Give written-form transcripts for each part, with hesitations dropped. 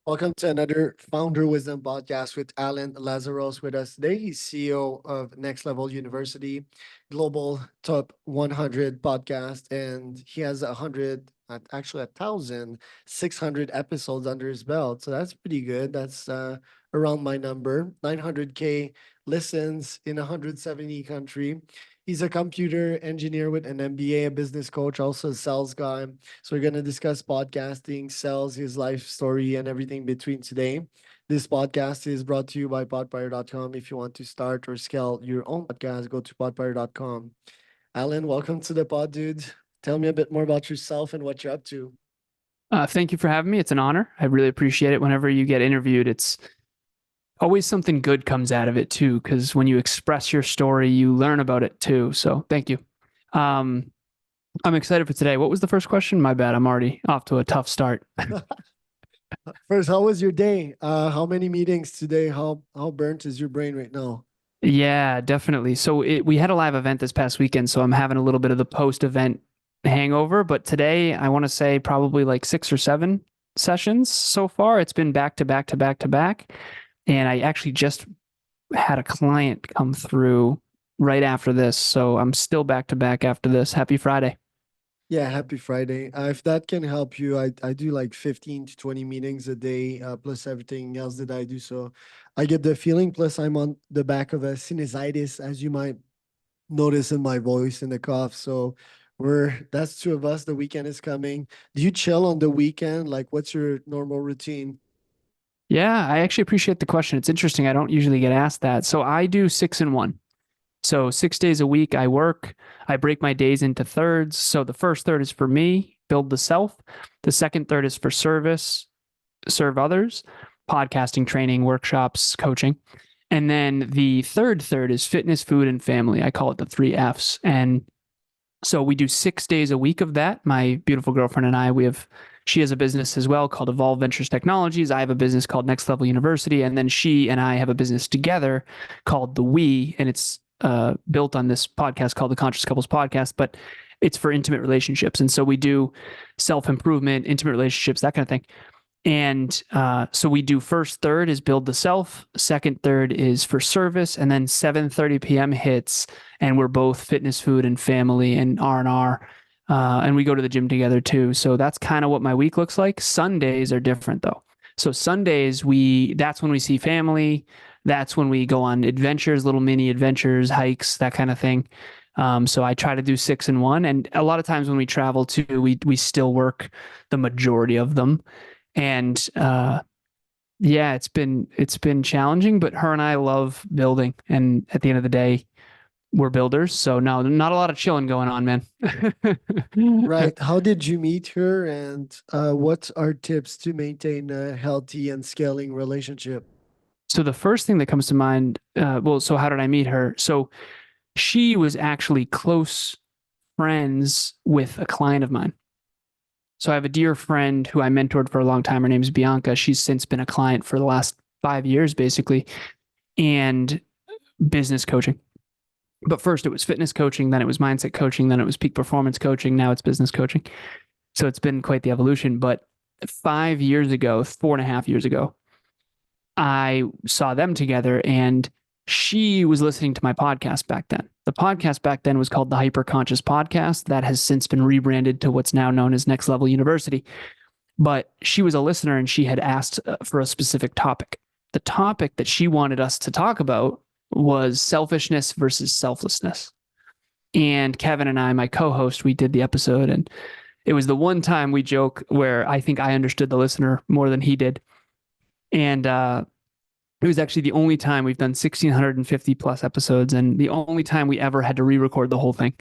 Welcome to another Founder Wisdom podcast with Alan Lazaros with us today. He's CEO of Next Level University, global top 100 podcast, and he has 1,600 episodes under his belt. So that's pretty good. That's around my number, 900K listens in 170 country. He's a computer engineer with an MBA, a business coach, also a sales guy. So we're going to discuss podcasting, sales, his life story, and everything between today. This podcast is brought to you by podfire.com. If you want to start or scale your own podcast, go to podfire.com. Alan, welcome to the pod, dude. Tell me a bit more about yourself and what you're up to. Thank you for having me. It's an honor. I really appreciate it. Whenever you get interviewed, it's always something good comes out of it too, because when you express your story, you learn about it too. So thank you. I'm excited for today. What was the first question? My bad. I'm already off to a tough start. First, how was your day? How many meetings today? How burnt is your brain right now? Yeah, definitely. So we had a live event this past weekend, so I'm having a little bit of the post-event hangover. But today, I want to say probably like 6 or 7 sessions so far. It's been back to back to back to back. And I actually just had a client come through right after this. So I'm still back to back after this. Happy Friday. Yeah, happy Friday. If that can help you, I do like 15 to 20 meetings a day, plus everything else that I do. So I get the feeling, plus I'm on the back of a sinusitis, as you might notice in my voice and the cough. So that's two of us. The weekend is coming. Do you chill on the weekend? Like, what's your normal routine? Yeah, I actually appreciate the question. It's interesting. I don't usually get asked that. So I do 6 and 1. So 6 days a week I work. I break my days into thirds. So the first third is for me, build the self. The second third is for service, serve others, podcasting, training, workshops, coaching. And then the third is fitness, food, and family. I call it the 3 Fs. And so we do 6 days a week of that. My beautiful girlfriend and I, she has a business as well called Evolve Ventures Technologies. I have a business called Next Level University. And then she and I have a business together called The We, and it's built on this podcast called the Conscious Couples Podcast, but it's for intimate relationships. And so we do self-improvement, intimate relationships, that kind of thing. And so we do first third is build the self, second third is for service, and then 7:30 p.m. hits, and we're both fitness, food, and family, and R&R. And we go to the gym together too. So that's kind of what my week looks like. Sundays are different though. So Sundays, that's when we see family. That's when we go on adventures, little mini adventures, hikes, that kind of thing. So I try to do 6 and 1. And a lot of times when we travel too, we still work the majority of them. And yeah, it's been challenging, but her and I love building. And at the end of the day, we're builders. So no, not a lot of chilling going on, man. Right. How did you meet her, and what are tips to maintain a healthy and scaling relationship? So the first thing that comes to mind, so how did I meet her? So she was actually close friends with a client of mine. So I have a dear friend who I mentored for a long time. Her name's Bianca. She's since been a client for the last 5 years, basically, and business coaching. But first it was fitness coaching, then it was mindset coaching, then it was peak performance coaching, now it's business coaching. So it's been quite the evolution. But 5 years ago, 4.5 years ago, I saw them together, and she was listening to my podcast back then. The podcast back then was called the Hyper Conscious Podcast. That has since been rebranded to what's now known as Next Level University. But she was a listener, and she had asked for a specific topic. The topic that she wanted us to talk about was selfishness versus selflessness. And Kevin and I, my co-host, we did the episode, and it was the one time we joke where I think I understood the listener more than he did. And it was actually the only time we've done 1,650 plus episodes, and the only time we ever had to re-record the whole thing,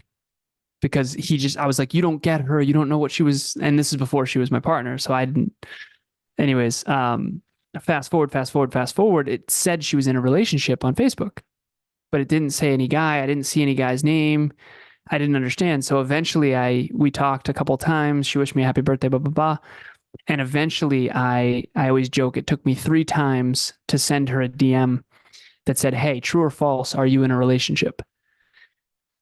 because I was like, you don't get her, you don't know what she was. And this is before she was my partner. So I didn't, anyways, fast forward. It said she was in a relationship on Facebook, but it didn't say any guy. I didn't see any guy's name. I didn't understand. So eventually we talked a couple of times. She wished me a happy birthday, blah, blah, blah. And eventually I always joke, it took me 3 times to send her a DM that said, hey, true or false, are you in a relationship?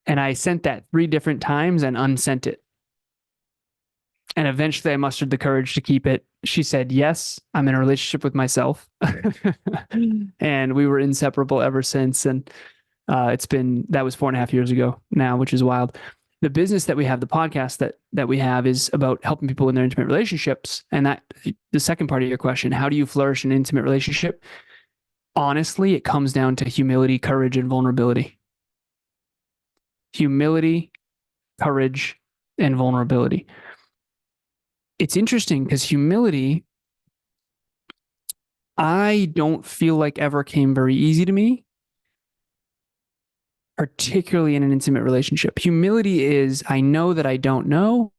And I sent that 3 different times and unsent it. And eventually I mustered the courage to keep it. She said, yes, I'm in a relationship with myself. And we were inseparable ever since. And that was 4.5 years ago now, which is wild. The business that we have, the podcast that we have, is about helping people in their intimate relationships. And that, the second part of your question, how do you flourish in an intimate relationship? Honestly, it comes down to humility, courage, and vulnerability. Humility, courage, and vulnerability. It's interesting because humility, I don't feel like ever came very easy to me, particularly in an intimate relationship. Humility is, I know that I don't know.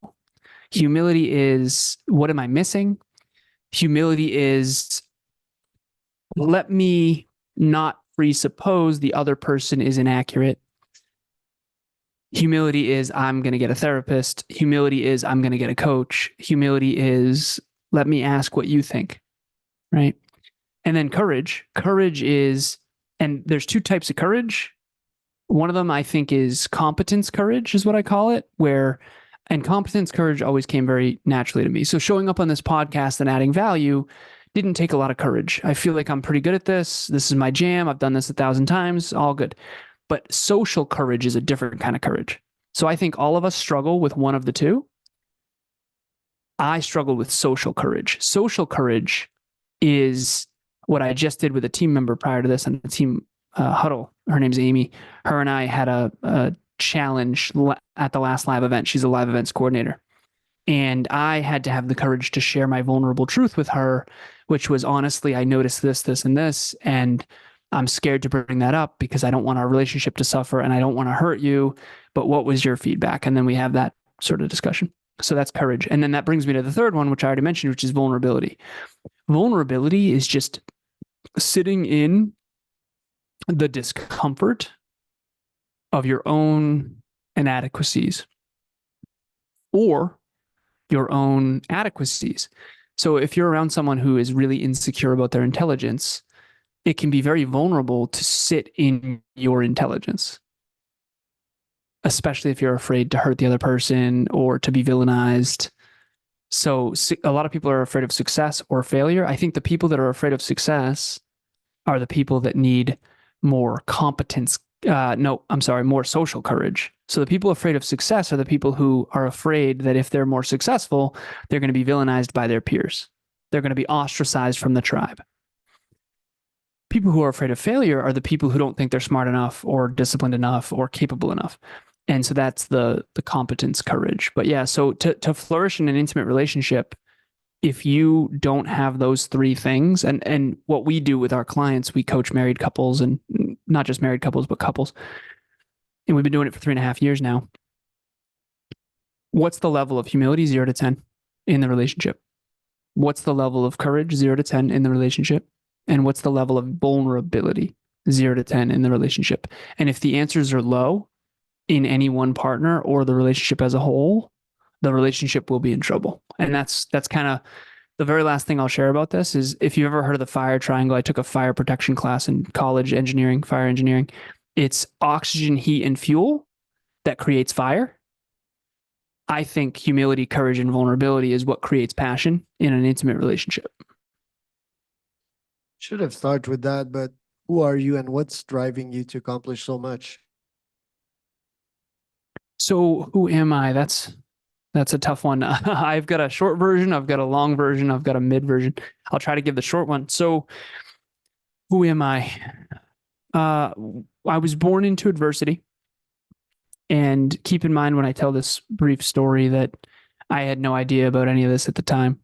Humility is, what am I missing? Humility is, let me not presuppose the other person is inaccurate. Humility is, I'm going to get a therapist. Humility is, I'm going to get a coach. Humility is, let me ask what you think, right? And then courage. Courage is, and there's two types of courage. One of them I think is competence courage, is what I call it, and competence courage always came very naturally to me. So showing up on this podcast and adding value didn't take a lot of courage. I feel like I'm pretty good at this. This is my jam. I've done this 1,000 times, all good. But social courage is a different kind of courage. So I think all of us struggle with one of the two. I struggle with social courage. Social courage is what I just did with a team member prior to this on a team huddle. Her name's Amy. Her and I had a challenge at the last live event. She's a live events coordinator. And I had to have the courage to share my vulnerable truth with her, which was, honestly, I noticed this, this, and this. And I'm scared to bring that up because I don't want our relationship to suffer and I don't want to hurt you. But what was your feedback? And then we have that sort of discussion. So that's courage. And then that brings me to the third one, which I already mentioned, which is vulnerability. Vulnerability is just sitting in the discomfort of your own inadequacies or your own adequacies. So if you're around someone who is really insecure about their intelligence, it can be very vulnerable to sit in your intelligence, especially if you're afraid to hurt the other person or to be villainized. So a lot of people are afraid of success or failure. I think the people that are afraid of success are the people that need more competence. More social courage. So the people afraid of success are the people who are afraid that if they're more successful, they're going to be villainized by their peers. They're going to be ostracized from the tribe. People who are afraid of failure are the people who don't think they're smart enough or disciplined enough or capable enough. And so that's the competence courage. But yeah, so to flourish in an intimate relationship, if you don't have those three things, and what we do with our clients, we coach married couples, and not just married couples, but couples. And we've been doing it for 3.5 years now. What's the level of humility? 0 to 10 in the relationship. What's the level of courage? 0 to 10 in the relationship. And what's the level of vulnerability? 0 to 10 in the relationship. And if the answers are low in any one partner or the relationship as a whole, the relationship will be in trouble. And that's kind of the very last thing I'll share about this is, if you ever heard of the fire triangle, I took a fire protection class in college, fire engineering. It's oxygen, heat, and fuel that creates fire. I think humility, courage, and vulnerability is what creates passion in an intimate relationship. Should have started with that, but who are you and what's driving you to accomplish so much? So who am I? That's a tough one. I've got a short version, I've got a long version, I've got a mid version. I'll try to give the short one. So who am I? I was born into adversity. And keep in mind when I tell this brief story that I had no idea about any of this at the time.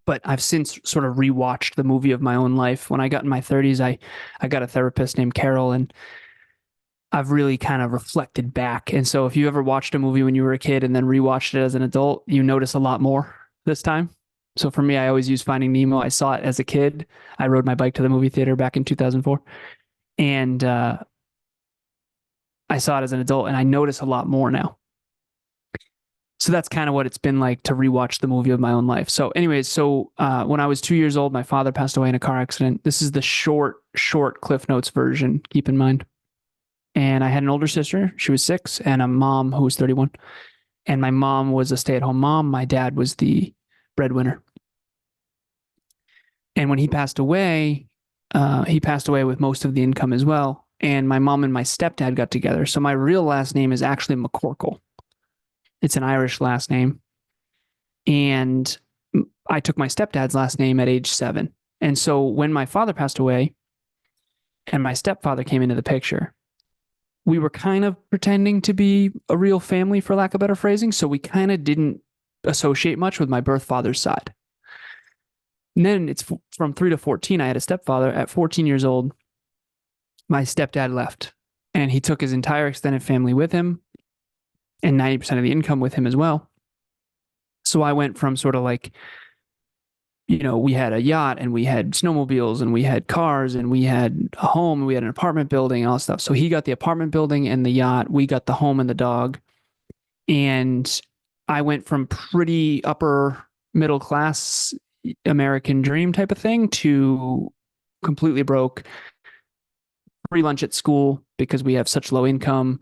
But I've since sort of rewatched the movie of my own life. When I got in my 30s, I got a therapist named Carol, and I've really kind of reflected back. And so if you ever watched a movie when you were a kid and then rewatched it as an adult, you notice a lot more this time. So for me, I always use Finding Nemo. I saw it as a kid. I rode my bike to the movie theater back in 2004. And I saw it as an adult, and I notice a lot more now. So that's kind of what it's been like to rewatch the movie of my own life. So anyways, when I was 2 years old, my father passed away in a car accident. This is the short Cliff Notes version, keep in mind. And I had an older sister, she was 6, and a mom who was 31. And my mom was a stay-at-home mom. My dad was the breadwinner. And when he passed away with most of the income as well. And my mom and my stepdad got together. So my real last name is actually McCorkle. It's an Irish last name. And I took my stepdad's last name at age 7. And so when my father passed away and my stepfather came into the picture, we were kind of pretending to be a real family, for lack of better phrasing. So we kind of didn't associate much with my birth father's side. And then it's from 3 to 14, I had a stepfather. At 14 years old, my stepdad left, and he took his entire extended family with him and 90% of the income with him as well. So I went from sort of like, we had a yacht and we had snowmobiles and we had cars and we had a home and we had an apartment building and all that stuff. So he got the apartment building and the yacht. We got the home and the dog. And I went from pretty upper middle class American dream type of thing to completely broke, free lunch at school because we have such low income,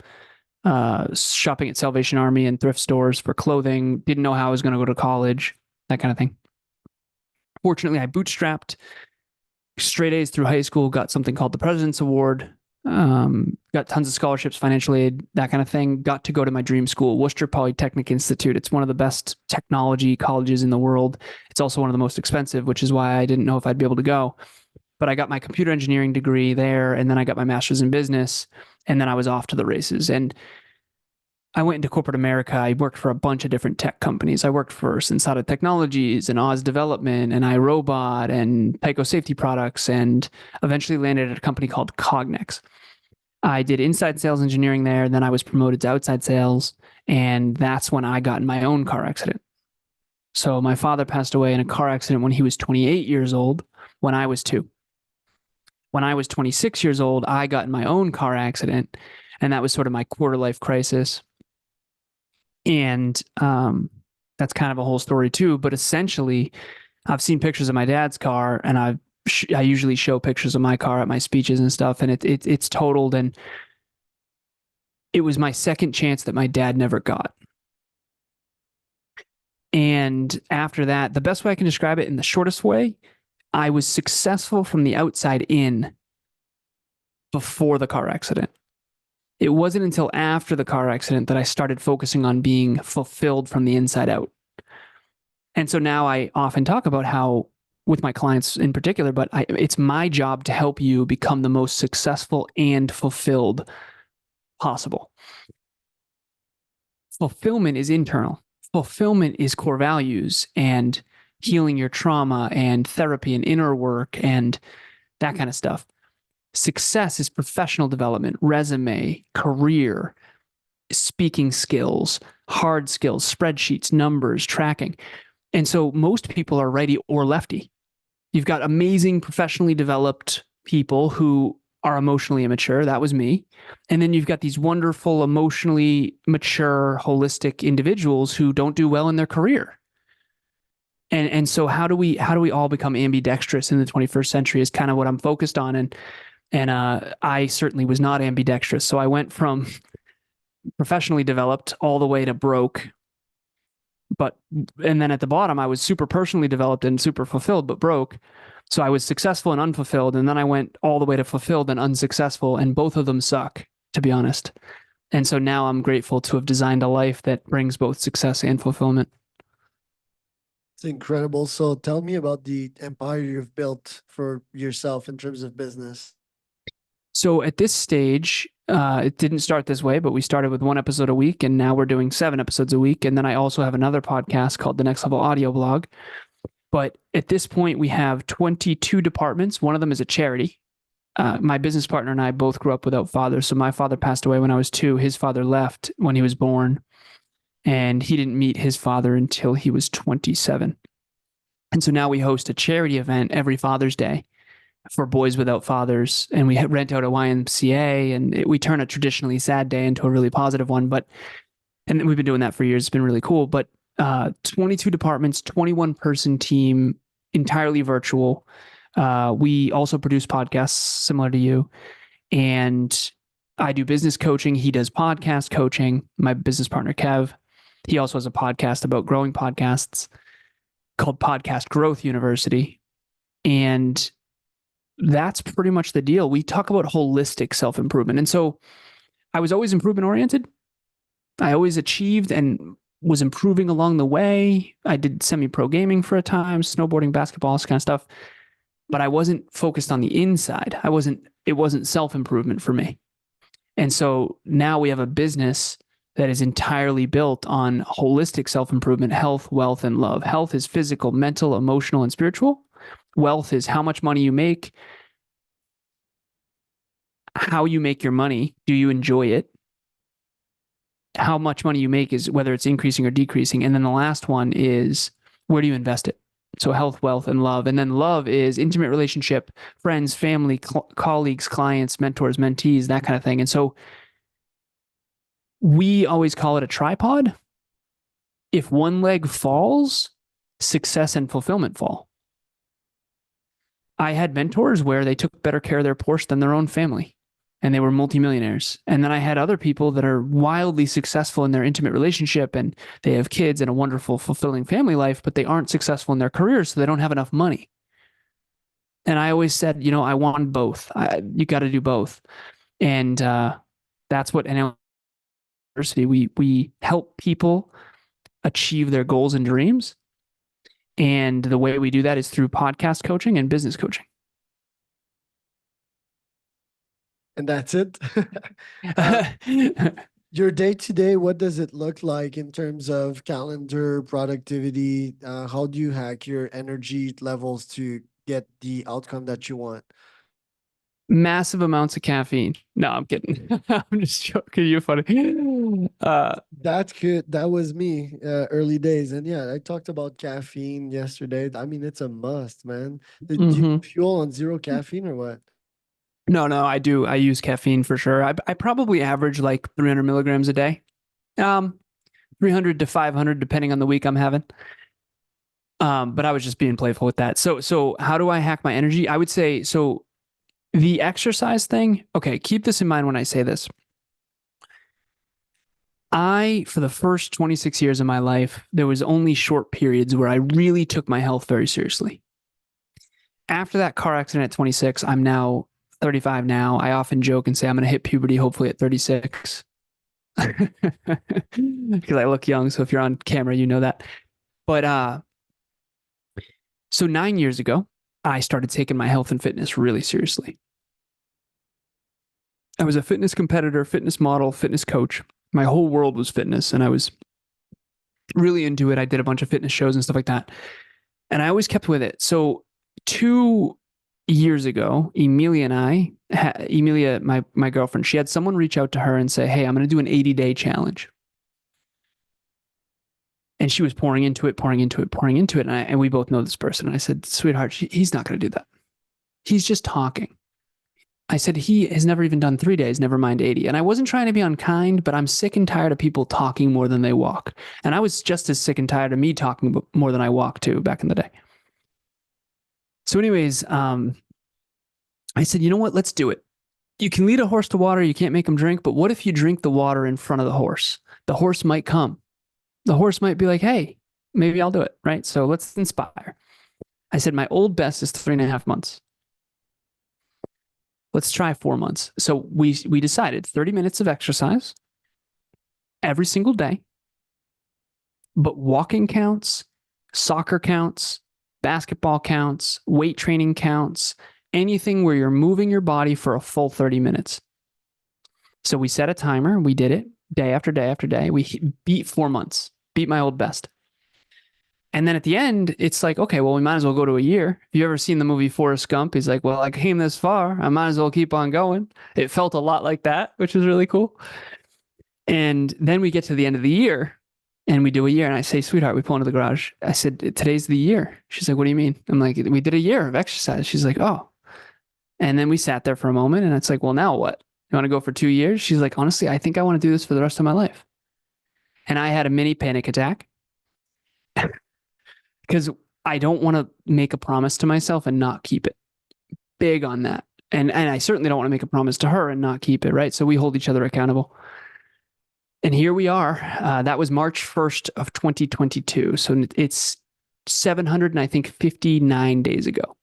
shopping at Salvation Army and thrift stores for clothing, didn't know how I was going to go to college, that kind of thing. Fortunately, I bootstrapped, straight A's through high school, got something called the President's Award, got tons of scholarships, financial aid, that kind of thing. Got to go to my dream school, Worcester Polytechnic Institute. It's one of the best technology colleges in the world. It's also one of the most expensive, which is why I didn't know if I'd be able to go. But I got my computer engineering degree there, and then I got my master's in business, and then I was off to the races. And I went into corporate America. I worked for a bunch of different tech companies. I worked for Sensata Technologies and Oz Development and iRobot and Tyco Safety Products, and eventually landed at a company called Cognex. I did inside sales engineering there, and then I was promoted to outside sales, and that's when I got in my own car accident. So my father passed away in a car accident when he was 28 years old, when I was 2. When I was 26 years old, I got in my own car accident, and that was sort of my quarter life crisis. And that's kind of a whole story too. But essentially, I've seen pictures of my dad's car, and I usually show pictures of my car at my speeches and stuff, and it's totaled. And it was my second chance that my dad never got. And after that, the best way I can describe it in the shortest way, I was successful from the outside in before the car accident. It wasn't until after the car accident that I started focusing on being fulfilled from the inside out. And so now I often talk about how, with my clients in particular, but it's my job to help you become the most successful and fulfilled possible. Fulfillment is internal. Fulfillment is core values and healing your trauma and therapy and inner work and that kind of stuff. Success is professional development, resume, career, speaking skills, hard skills, spreadsheets, numbers, tracking. And so most people are righty or lefty. You've got amazing professionally developed people who are emotionally immature. That was me. And then you've got these wonderful, emotionally mature, holistic individuals who don't do well in their career. And so how do we all become ambidextrous in the 21st century is kind of what I'm focused on. And I certainly was not ambidextrous. So I went from professionally developed all the way to broke. And then at the bottom, I was super personally developed and super fulfilled, but broke. So I was successful and unfulfilled. And then I went all the way to fulfilled and unsuccessful. And both of them suck, to be honest. And so now I'm grateful to have designed a life that brings both success and fulfillment. It's incredible. So tell me about the empire you've built for yourself in terms of business. So at this stage, it didn't start this way, but we started with 1 episode a week, and now we're doing 7 episodes a week. And then I also have another podcast called The Next Level Audio Blog. But at this point, we have 22 departments. One of them is a charity. My business partner and I both grew up without fathers. So my father passed away when I was 2. His father left when he was born, and he didn't meet his father until he was 27. And so now we host a charity event every Father's Day for boys without fathers, and we rent out a YMCA, and we turn a traditionally sad day into a really positive one. And we've been doing that for years. It's been really cool. But 22 departments, 21-person team, entirely virtual. We also produce podcasts similar to you, and I do business coaching. He does podcast coaching. My business partner Kev, He also has a podcast about growing podcasts called Podcast Growth University. And that's pretty much the deal. We talk about holistic self improvement. And so I was always improvement oriented. I always achieved and was improving along the way. I did semi pro gaming for a time, snowboarding, basketball, this kind of stuff. But I wasn't focused on the inside. It wasn't self improvement for me. And so now we have a business that is entirely built on holistic self improvement, health, wealth, and love. Health is physical, mental, emotional, and spiritual. Wealth is how much money you make, how you make your money. Do you enjoy it? How much money you make is whether it's increasing or decreasing. And then the last one is where do you invest it? So health, wealth, and love. And then love is intimate relationship, friends, family, colleagues, clients, mentors, mentees, that kind of thing. And so we always call it a tripod. If one leg falls, success and fulfillment fall. I had mentors where they took better care of their Porsche than their own family, and they were multimillionaires. And then I had other people that are wildly successful in their intimate relationship, and they have kids and a wonderful, fulfilling family life, but they aren't successful in their careers, so they don't have enough money. And I always said, I want both. You got to do both. And that's what NL University, we help people achieve their goals and dreams. And the way we do that is through podcast coaching and business coaching. And that's it. Your day to day, what does it look like in terms of calendar, productivity? How do you hack your energy levels to get the outcome that you want? Massive amounts of caffeine. No, I'm kidding. I'm just joking. You're funny. That's good. That was me, early days. And yeah, I talked about caffeine yesterday. I mean, it's a must, man. Do you fuel on zero caffeine or what? No, I do. I use caffeine for sure. I probably average like 300 milligrams a day. 300 to 500, depending on the week I'm having. But I was just being playful with that. So how do I hack my energy? I would say, so the exercise thing, okay, keep this in mind when I say this. For the first 26 years of my life, there was only short periods where I really took my health very seriously. After that car accident at 26, I'm now 35 now. I often joke and say I'm going to hit puberty hopefully at 36 because I look young. So if you're on camera, you know that. But so 9 years ago, I started taking my health and fitness really seriously. I was a fitness competitor, fitness model, fitness coach. My whole world was fitness, and I was really into it. I did a bunch of fitness shows and stuff like that. And I always kept with it. So 2 years ago, Emilia, my girlfriend, she had someone reach out to her and say, hey, I'm going to do an 80-day challenge. And she was pouring into it. And we both know this person. And I said, sweetheart, he's not going to do that. He's just talking. I said, he has never even done 3 days, never mind 80. And I wasn't trying to be unkind, but I'm sick and tired of people talking more than they walk. And I was just as sick and tired of me talking more than I walk too back in the day. So anyways, I said, you know what? Let's do it. You can lead a horse to water. You can't make him drink. But what if you drink the water in front of the horse? The horse might come. The horse might be like, hey, maybe I'll do it. Right. So let's inspire. I said, my old best is 3.5 months. Let's try 4 months. So we decided 30 minutes of exercise every single day, but walking counts, soccer counts, basketball counts, weight training counts, anything where you're moving your body for a full 30 minutes. So we set a timer. We did it day after day after day. We beat 4 months, beat my old best. And then at the end, it's like, okay, well, we might as well go to a year. If you ever seen the movie Forrest Gump, he's like, well, I came this far. I might as well keep on going. It felt a lot like that, which is really cool. And then we get to the end of the year and we do a year. And I say, sweetheart, we pull into the garage. I said, today's the year. She's like, what do you mean? I'm like, we did a year of exercise. She's like, oh. And then we sat there for a moment and it's like, well, now what? You want to go for 2 years? She's like, honestly, I think I want to do this for the rest of my life. And I had a mini panic attack. Because I don't want to make a promise to myself and not keep it. Big on that. And I certainly don't want to make a promise to her and not keep it, right? So we hold each other accountable. And here we are. That was March 1st of 2022. So it's 700 and I think 59 days ago.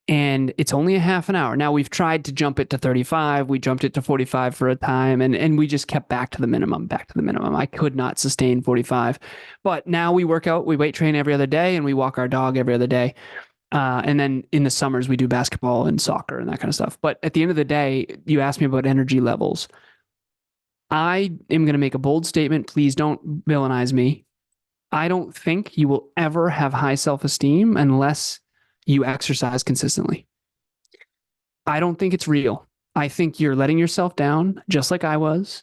And it's only a half an hour. Now we've tried to jump it to 35. We jumped it to 45 for a time and we just kept back to the minimum. I could not sustain 45. But now we work out, we weight train every other day and we walk our dog every other day. And then in the summers, we do basketball and soccer and that kind of stuff. But at the end of the day, you asked me about energy levels. I am going to make a bold statement. Please don't villainize me. I don't think you will ever have high self-esteem unless you exercise consistently. I don't think it's real. I think you're letting yourself down just like I was.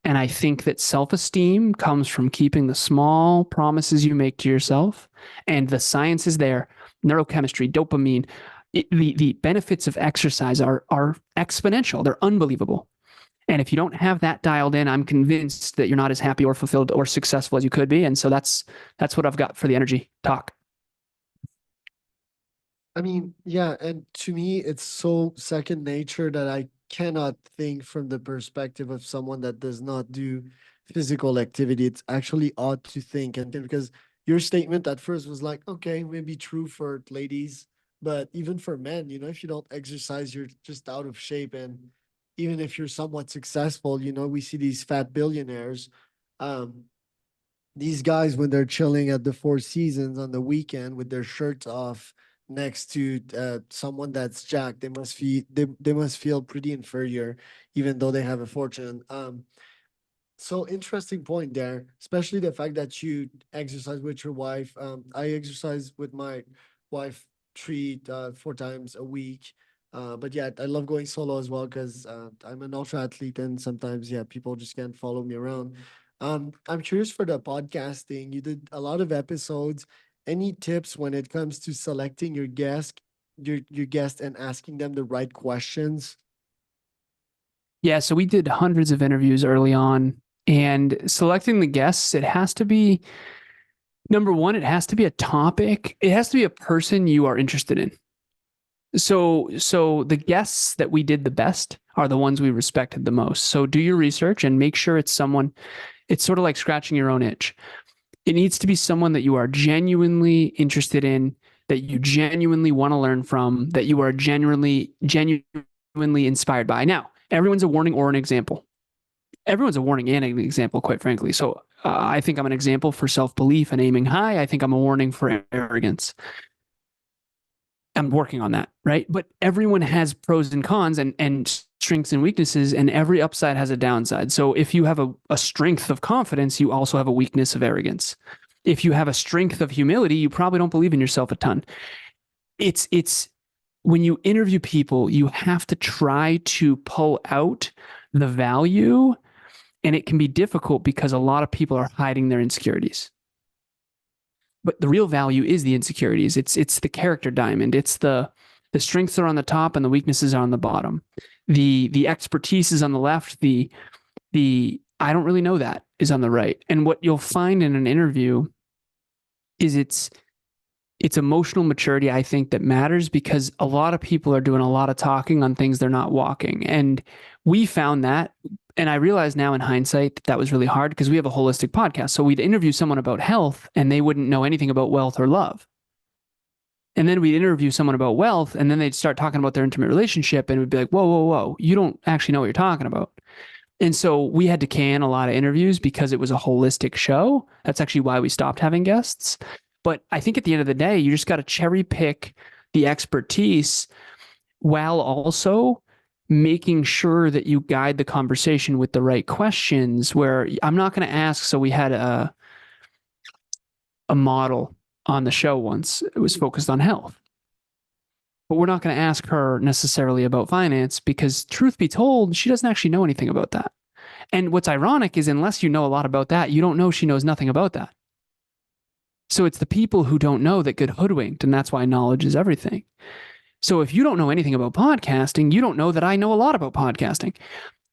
And I think that self-esteem comes from keeping the small promises you make to yourself. And the science is there. Neurochemistry, dopamine, the benefits of exercise are exponential. They're unbelievable. And if you don't have that dialed in, I'm convinced that you're not as happy or fulfilled or successful as you could be. And so that's what I've got for the energy talk. I mean, yeah, and to me, it's so second nature that I cannot think from the perspective of someone that does not do physical activity. It's actually odd to think, and because your statement at first was like, okay, maybe true for ladies, but even for men, if you don't exercise, you're just out of shape. And even if you're somewhat successful, we see these fat billionaires. Um, these guys, when they're chilling at the Four Seasons on the weekend with their shirts off next to someone that's jacked, they must feel pretty inferior, even though they have a fortune. So interesting point there, especially the fact that you exercise with your wife. I exercise with my wife 4 times a week. But yeah, I love going solo as well because I'm an ultra athlete and sometimes, yeah, people just can't follow me around. I'm curious for the podcasting. You did a lot of episodes. Any tips when it comes to selecting your guest and asking them the right questions? Yeah, so we did hundreds of interviews early on, and selecting the guests, it has to be number one, it has to be a topic, it has to be a person you are interested in. So the guests that we did the best are the ones we respected the most. So do your research and make sure it's someone, it's sort of like scratching your own itch. It needs to be someone that you are genuinely interested in, that you genuinely want to learn from, that you are genuinely inspired by. Now, everyone's a warning or an example. Everyone's a warning and an example, quite frankly. So I think I'm an example for self-belief and aiming high. I think I'm a warning for arrogance. I'm working on that, right? But everyone has pros and cons and strengths and weaknesses, and every upside has a downside. So if you have a strength of confidence, you also have a weakness of arrogance. If you have a strength of humility, you probably don't believe in yourself a ton. It's when you interview people, you have to try to pull out the value, and it can be difficult because a lot of people are hiding their insecurities. But the real value is the insecurities. It's the character diamond. It's the strengths are on the top and the weaknesses are on the bottom. The expertise is on the left. The I don't really know that is on the right. And what you'll find in an interview is it's emotional maturity, I think, that matters, because a lot of people are doing a lot of talking on things they're not walking. And we found that. And I realize now in hindsight that was really hard because we have a holistic podcast. So we'd interview someone about health and they wouldn't know anything about wealth or love. And then we'd interview someone about wealth and then they'd start talking about their intimate relationship and we'd be like, whoa, whoa, whoa, you don't actually know what you're talking about. And so we had to can a lot of interviews because it was a holistic show. That's actually why we stopped having guests. But I think at the end of the day, you just got to cherry pick the expertise while also making sure that you guide the conversation with the right questions, where I'm not going to ask. So we had a model on the show once. It was focused on health. But we're not going to ask her necessarily about finance because, truth be told, she doesn't actually know anything about that. And what's ironic is unless you know a lot about that, you don't know she knows nothing about that. So it's the people who don't know that get hoodwinked, and that's why knowledge is everything. So if you don't know anything about podcasting, you don't know that I know a lot about podcasting.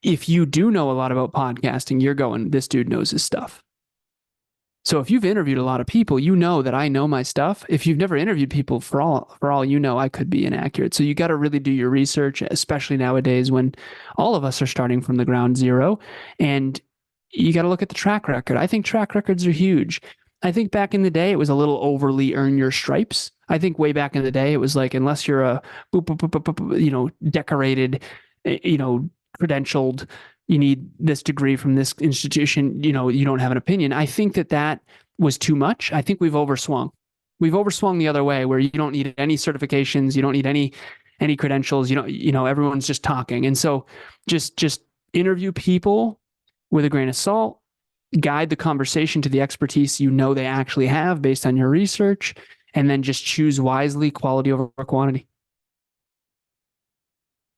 If you do know a lot about podcasting, you're going, this dude knows his stuff. So if you've interviewed a lot of people, you know that I know my stuff. If you've never interviewed people, for all you know, I could be inaccurate. So you got to really do your research, especially nowadays when all of us are starting from the ground zero. And you got to look at the track record. I think track records are huge. I think back in the day, it was a little overly earn your stripes. I think way back in the day, it was like, unless you're a decorated, credentialed, you need this degree from this institution, you don't have an opinion. I think that was too much. I think we've overswung. We've overswung the other way, where you don't need any certifications, you don't need any credentials, everyone's just talking. And so just interview people with a grain of salt, guide the conversation to the expertise they actually have based on your research, and then just choose wisely, quality over quantity.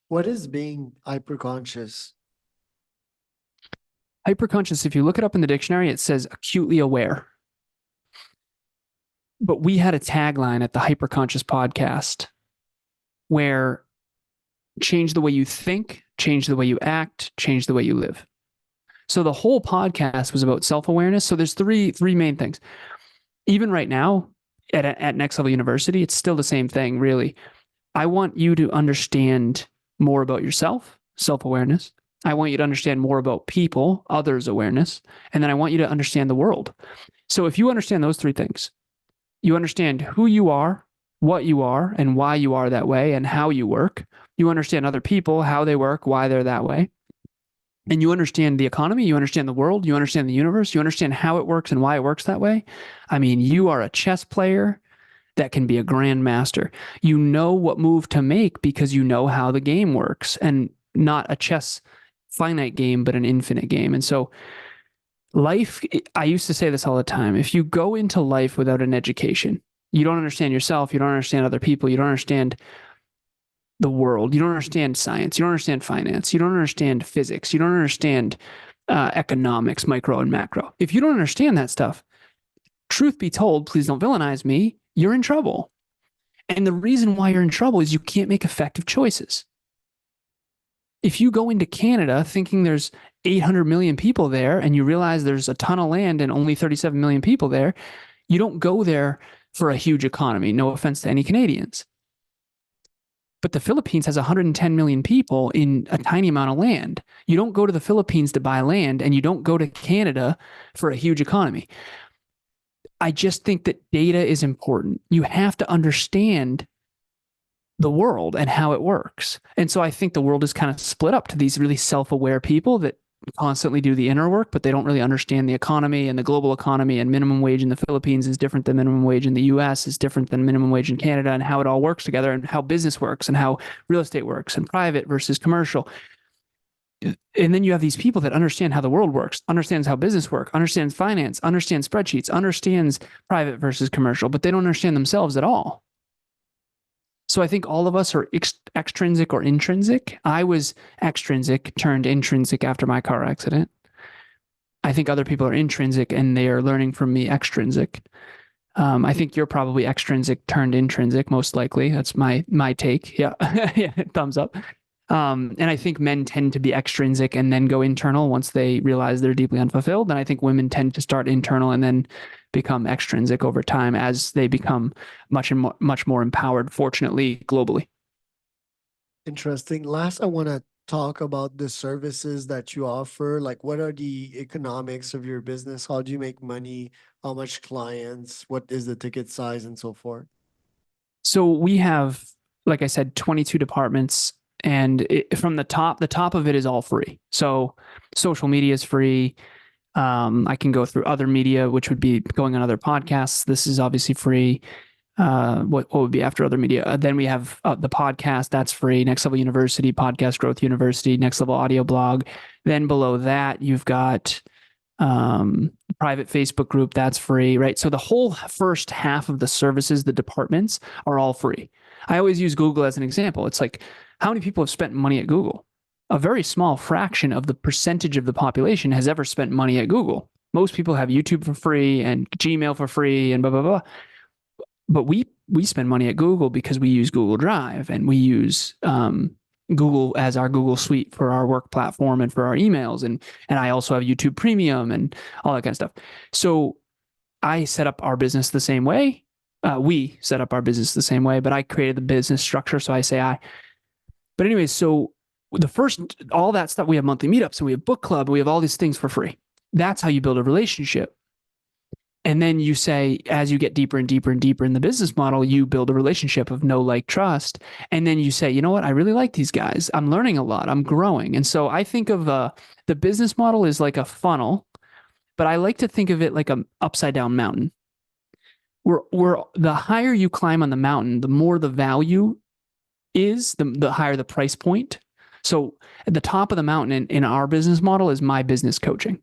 What is being hyperconscious? Hyperconscious, if you look it up in the dictionary, it says acutely aware. But we had a tagline at the Hyperconscious podcast where change the way you think, change the way you act, change the way you live. So the whole podcast was about self-awareness. So there's three main things. Even right now at Next Level University, it's still the same thing, really. I want you to understand more about yourself, self-awareness. I want you to understand more about people, others awareness. And then I want you to understand the world. So if you understand those three things, you understand who you are, what you are, and why you are that way, and how you work. You understand other people, how they work, why they're that way. And you understand the economy, you understand the world, you understand the universe, you understand how it works and why it works that way. I mean, you are a chess player that can be a grandmaster. You know what move to make because you know how the game works, and not a chess finite game, but an infinite game. And so life, I used to say this all the time, if you go into life without an education, you don't understand yourself, you don't understand other people, you don't understand the world, you don't understand science, you don't understand finance, you don't understand physics, you don't understand economics, micro and macro. If you don't understand that stuff, truth be told, please don't villainize me, you're in trouble. And the reason why you're in trouble is you can't make effective choices. If you go into Canada thinking there's 800 million people there and you realize there's a ton of land and only 37 million people there, you don't go there for a huge economy. No offense to any Canadians. But the Philippines has 110 million people in a tiny amount of land. You don't go to the Philippines to buy land, and you don't go to Canada for a huge economy. I just think that data is important. You have to understand the world and how it works. And so I think the world is kind of split up to these really self-aware people that constantly do the inner work, but they don't really understand the economy and the global economy, and minimum wage in the Philippines is different than minimum wage in the US, is different than minimum wage in Canada, and how it all works together, and how business works, and how real estate works, and private versus commercial. And then you have these people that understand how the world works, understands how business works, understands finance, understands spreadsheets, understands private versus commercial, but they don't understand themselves at all. So I think all of us are extrinsic or intrinsic. I was extrinsic, turned intrinsic after my car accident. I think other people are intrinsic and they are learning from me extrinsic. I think you're probably extrinsic turned intrinsic, most likely. That's my take. Yeah, yeah, thumbs up. And I think men tend to be extrinsic and then go internal once they realize they're deeply unfulfilled. And I think women tend to start internal and then become extrinsic over time as they become much more empowered, fortunately, globally. Interesting. Last, I want to talk about the services that you offer. Like, what are the economics of your business? How do you make money? How much clients? What is the ticket size and so forth? So we have, like I said, 22 departments, and from the top of it is all free. So social media is free. I can go through other media, which would be going on other podcasts. This is obviously free. What would be after other media? Then we have the podcast, that's free. Next Level University, Podcast Growth University, Next Level Audio Blog. Then below that, you've got private Facebook group, that's free, right? So the whole first half of the services, the departments, are all free. I always use Google as an example. It's like, how many people have spent money at Google? A very small fraction of the percentage of the population has ever spent money at Google. Most people have YouTube for free and Gmail for free and blah, blah, blah. But we spend money at Google because we use Google Drive, and we use Google as our Google Suite for our work platform and for our emails. And I also have YouTube Premium and all that kind of stuff. So I set up our business the same way. We set up our business the same way, but I created the business structure. So I say I. But anyways, so all that stuff, we have monthly meetups and we have book club, and we have all these things for free. That's how you build a relationship. And then you say, as you get deeper and deeper and deeper in the business model, you build a relationship of know, like, trust. And then you say, you know what? I really like these guys. I'm learning a lot. I'm growing. And so I think of the business model is like a funnel, but I like to think of it like an upside down mountain. Where the higher you climb on the mountain, the more the value is, the higher the price point. So at the top of the mountain in our business model is my business coaching.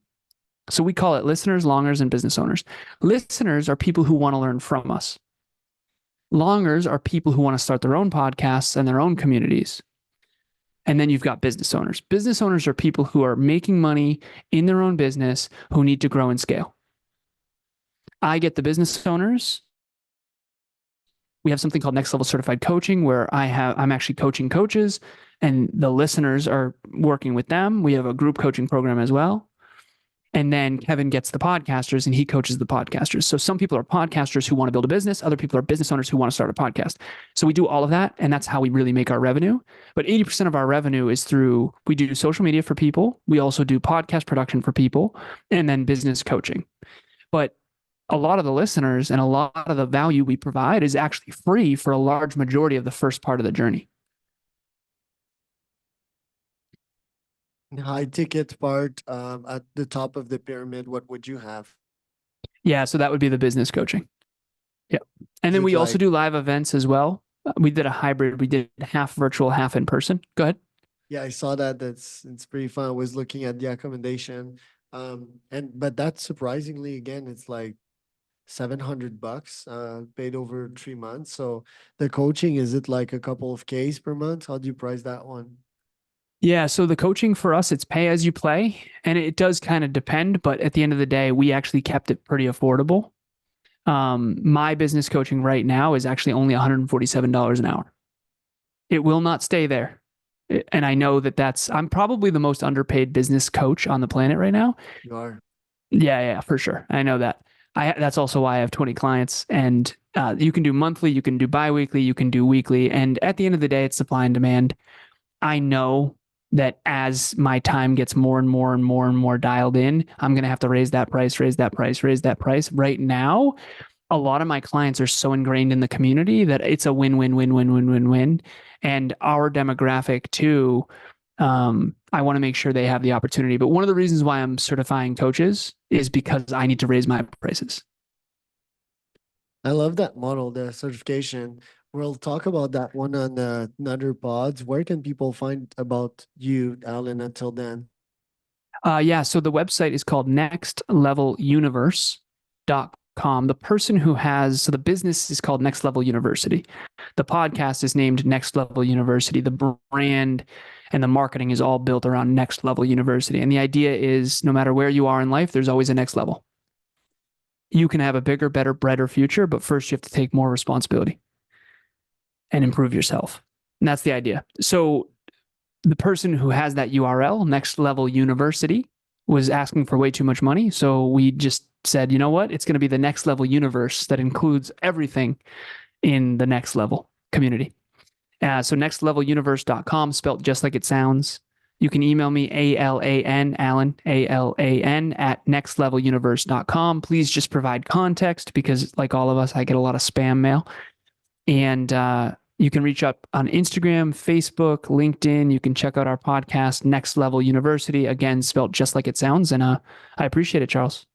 So we call it listeners, longers, and business owners. Listeners are people who want to learn from us. Longers are people who want to start their own podcasts and their own communities. And then you've got business owners. Business owners are people who are making money in their own business who need to grow and scale. I get the business owners. We have something called Next Level Certified Coaching where I'm actually coaching coaches and the listeners are working with them. We have a group coaching program as well. And then Kevin gets the podcasters and he coaches the podcasters. So some people are podcasters who want to build a business. Other people are business owners who want to start a podcast. So we do all of that. And that's how we really make our revenue. But 80% of our revenue is through, we do social media for people. We also do podcast production for people and then business coaching. But a lot of the listeners and a lot of the value we provide is actually free for a large majority of the first part of the journey. High ticket part, at the top of the pyramid, what would you have? Yeah. So that would be the business coaching. Yeah. And Is then it we also like, do live events as well. We did a hybrid. We did half virtual, half in person. Go ahead. yeah, I saw that. It's pretty fun. I was looking at the accommodation. But that's surprisingly, again, it's like $700, paid over 3 months. So the coaching, is it like a couple of Ks per month? How do you price that one? Yeah. So the coaching for us, it's pay as you play. And it does kind of depend. But at the end of the day, we actually kept it pretty affordable. My business coaching right now is actually only $147 an hour. It will not stay there. And I know that I'm probably the most underpaid business coach on the planet right now. You are. Yeah, for sure. I know that. That's also why I have 20 clients and you can do monthly, you can do biweekly, you can do weekly. And at the end of the day, it's supply and demand. I know that as my time gets more and more and more and more dialed in, I'm going to have to raise that price, raise that price, raise that price. Right now, a lot of my clients are so ingrained in the community that it's a win, win, win, win, win, win, win. And our demographic too, I want to make sure they have the opportunity. But one of the reasons why I'm certifying coaches is because I need to raise my prices. I love that model, the certification. We'll talk about that one on another pods. Where can people find about you, Alan, until then? Yeah, so the website is called nextleveluniverse.com. So the business is called Next Level University. The podcast is named Next Level University. The brand and the marketing is all built around Next Level University. And the idea is no matter where you are in life, there's always a next level. You can have a bigger, better, brighter future, but first you have to take more responsibility and improve yourself. And that's the idea. So the person who has that URL, Next Level University, was asking for way too much money. So we just said, you know what? It's going to be the Next Level Universe that includes everything in the Next Level community. So nextleveluniverse.com, spelled just like it sounds. You can email me, Alan, Alan, at nextleveluniverse.com. Please just provide context because, like all of us, I get a lot of spam mail. And you can reach out on Instagram, Facebook, LinkedIn. You can check out our podcast, Next Level University, again, spelled just like it sounds. And I appreciate it, Charles.